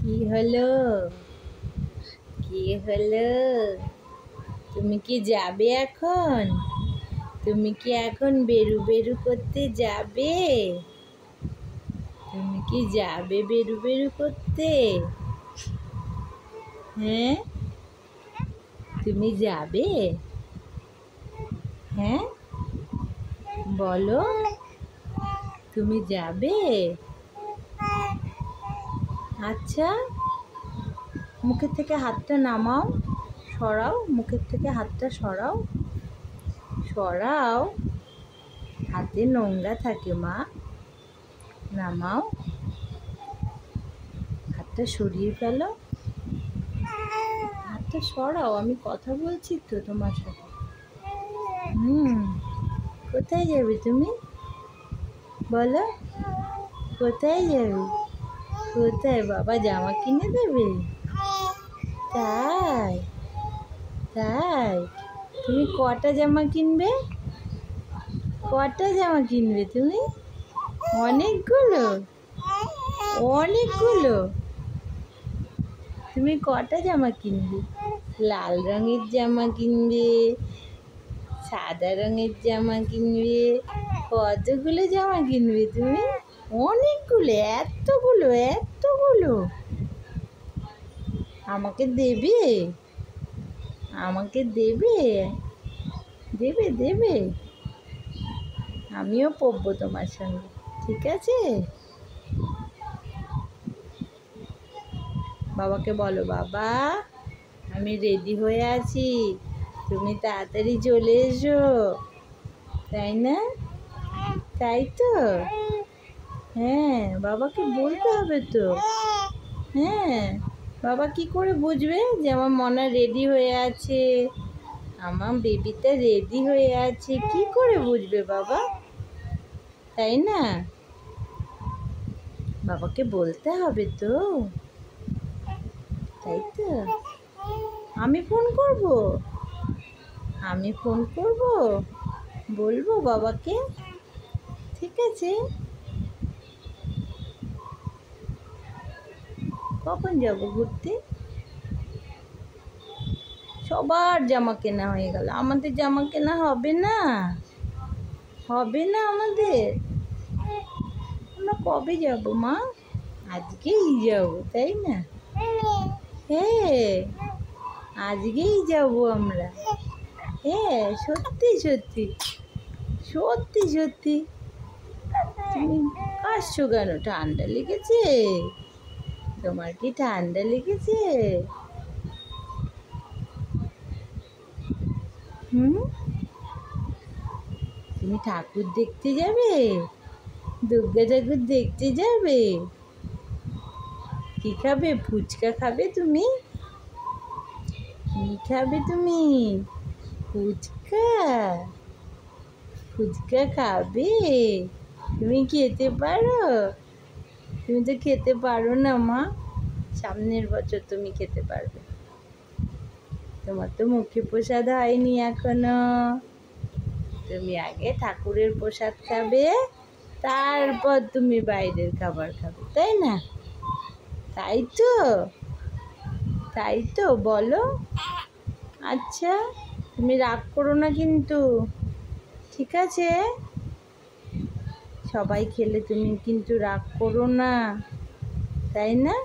কি হলো? কি হলো? তুমি কি যাবে এখন? তুমি কি এখন বেরু বেরু করতে যাবে? তুমি কি যাবে বেরু বেরু করতে? হ্যাঁ, তুমি যাবে? হ্যাঁ, বলো, তুমি যাবে? আচ্ছা, মুখের থেকে হাতটা নামাও, সরাও, মুখের থেকে হাতটা সরাও, সরাও, হাতে নোংরা থাকে মা, নামাও, হাতটা সরিয়ে ফেলো, হাতটা সরাও, আমি কথা বলছি তো তোমার সাথে। কোথায় যাবে তুমি? বলো, কোথায় যাবে? কোথায়? বাবা জামা কিনে দেবে? তাই? তাই? তুমি কটা জামা কিনবে? কটা জামা কিনবে তুমি? অনেকগুলো? অনেকগুলো? তুমি কটা জামা কিনবে? লাল রঙের জামা কিনবে, সাদা রঙের জামা কিনবে, কতগুলো জামা কিনবে তুমি? অনেকগুলো, এতগুলো, এতগুলো? আমাকে দেবে? আমাকে দেবে? দেবে দেবে? আমিও পরবো তোমার সঙ্গে, ঠিক আছে? বাবাকে বলো, বাবা আমি রেডি হয়ে আছি, তুমি তাড়াতাড়ি চলে এসো, তাই না? তাই তো? হ্যাঁ, বাবাকে বলতে হবে তো। হ্যাঁ, বাবা কি করে বুঝবে যে আমার মনা রেডি হয়ে আছে, আমার বেবিটা রেডি হয়ে আছে? কি করে বুঝবে বাবা, তাই না? বাবাকে বলতে হবে তো, তাই তো? আমি ফোন করব? আমি ফোন করব, বলবো বাবাকে, ঠিক আছে? কখন যাব ঘুরতে? সবার জামা কেনা হয়ে গেল, আমাদের জামা কেনা হবে না? হবে না আমাদের? আমরা কবে যাব মা? আজকেই যাব, তাই না? হ্যাঁ, আজকেই যাব আমরা। হ্যাঁ, সত্যি সত্যি, সত্যি সত্যি। তুমি কাশছো কেন? ঠান্ডা লেগেছে? তোমার কি ঠান্ডা লেগেছে? তুমি ঠাকুর দেখতে যাবে? দুর্গা ঠাকুর দেখতে যাবে? কি খাবে? ফুচকা খাবে তুমি? কি খাবে তুমি? ফুচকা? ফুচকা খাবে? তুমি খেতে পারো? তুমি তো খেতে পারো না মা, সামনের বছর তুমি খেতে পারবে। তোমার তো মুখে প্রসাদ হয়নি এখনো, তুমি আগে ঠাকুরের প্রসাদ খাবে, তারপর তুমি বাইরের খাবার খাবে, তাই না? তাই তো? তাই তো বলো। আচ্ছা, তুমি রাগ করো না কিন্তু, ঠিক আছে? সবাই খেলে তুমি কিন্তু রাগ করো না, তাই না?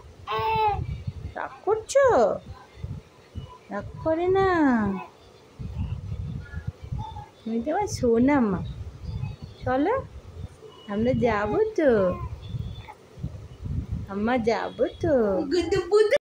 রাগ করছো? রাগ করে না, তুমি তো আমার সোনা মা। চলো, আমরা যাবো তো, আমরা যাবো তো।